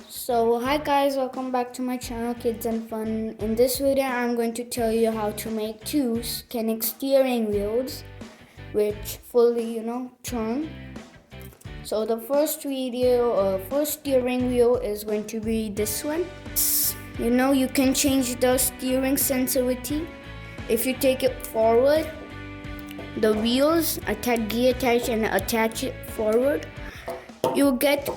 So hi guys, welcome back to my channel Kids and Fun. In this video I'm going to tell you how to make two Koenig steering wheels which fully turn. So the first steering wheel is going to be this one. You can change the steering sensitivity. If you take it forward, the wheels attach and attach it forward, you'll get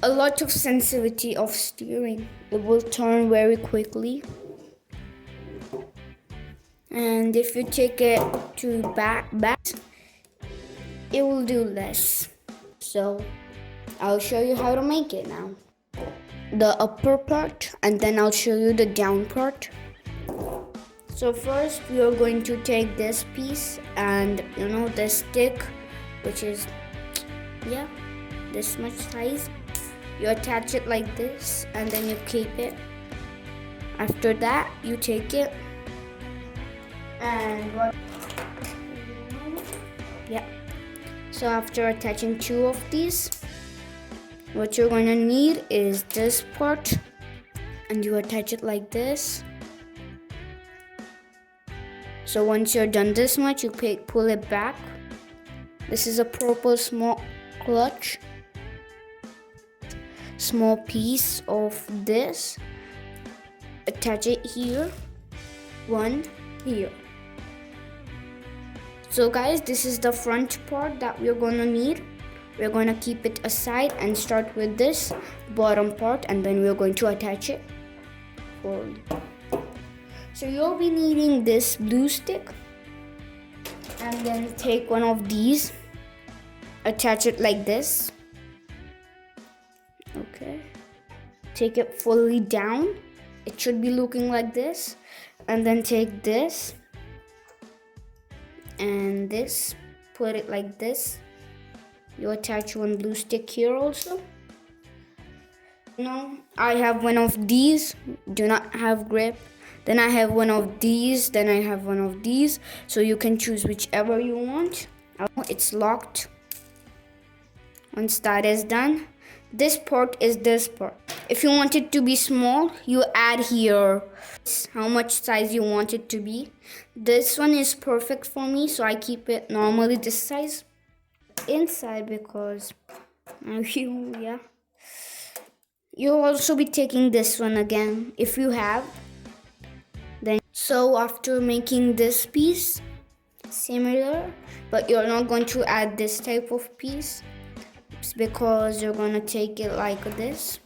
a lot of sensitivity of steering. It will turn very quickly. And if you take it to back, it will do less. So I'll show you how to make it now. The upper part, and then I'll show you the down part. So first we are going to take this piece and the stick, which is this much size. You attach it like this and then you keep it. After that you take it and so after attaching two of these, what you're going to need is this part, and you attach it like this. So once you're done this much, you pull it back. This is a proper small clutch. Small piece of this, attach it here, one here. So guys, this is the front part that we're gonna need. We're gonna keep it aside and start with this bottom part, and then we're going to attach it forward. So you'll be needing this blue stick, and then take one of these, attach it like this. Okay, take it fully down. It should be looking like this. And then take this and this, put it like this. You attach one blue stick here also. I have one of these, do not have grip. Then I have one of these, then I have one of these. So you can choose whichever you want. It's locked. Once that is done, this part is this part. If you want it to be small, you add here how much size you want it to be. This one is perfect for me, so I keep it normally this size inside because you'll also be taking this one again if you have. Then so after making this piece similar, but you're not going to add this type of piece, because you're gonna take it like this.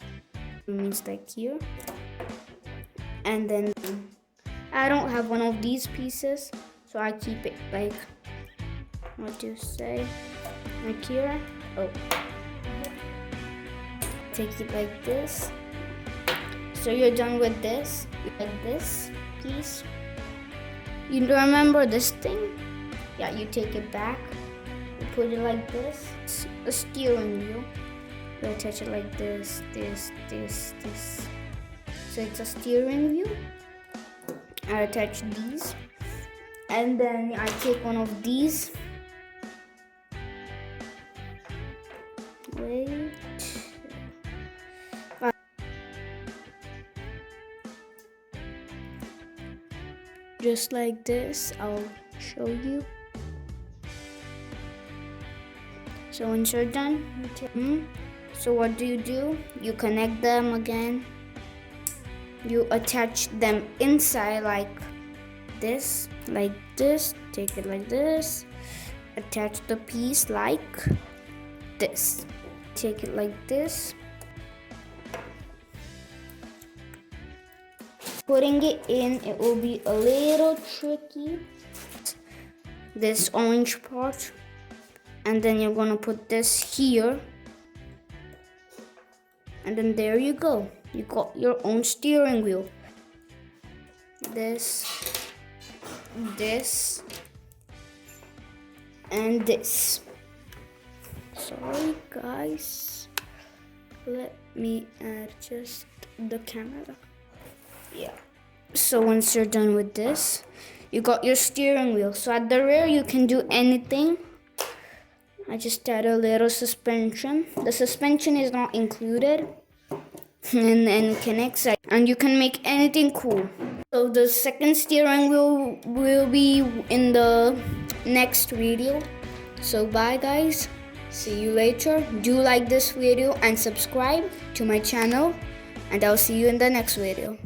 It means like here. And then I don't have one of these pieces, so I keep it like, what do you say, like here. Take it like this. So you're done with this. Like this piece. You remember this thing? Yeah, you take it back. Put it like this. It's a steering wheel. You attach it like this. So it's a steering wheel. I attach these, and then I take one of these. Wait. Just like this, I'll show you. So once you're done, so what do? You connect them again. You attach them inside like this, take it like this, attach the piece like this, take it like this. Putting it in, it will be a little tricky, this orange part. And then you're gonna put this here, and then there you go. You got your own steering wheel. This, and this. Sorry guys, let me adjust the camera. Yeah. So once you're done with this, you got your steering wheel. So at the rear you can do anything. I just add a little suspension. The suspension is not included. and connects it, and you can make anything cool. So the second steering wheel will be in the next video. So bye guys, see you later. Do like this video and subscribe to my channel, and I'll see you in the next video.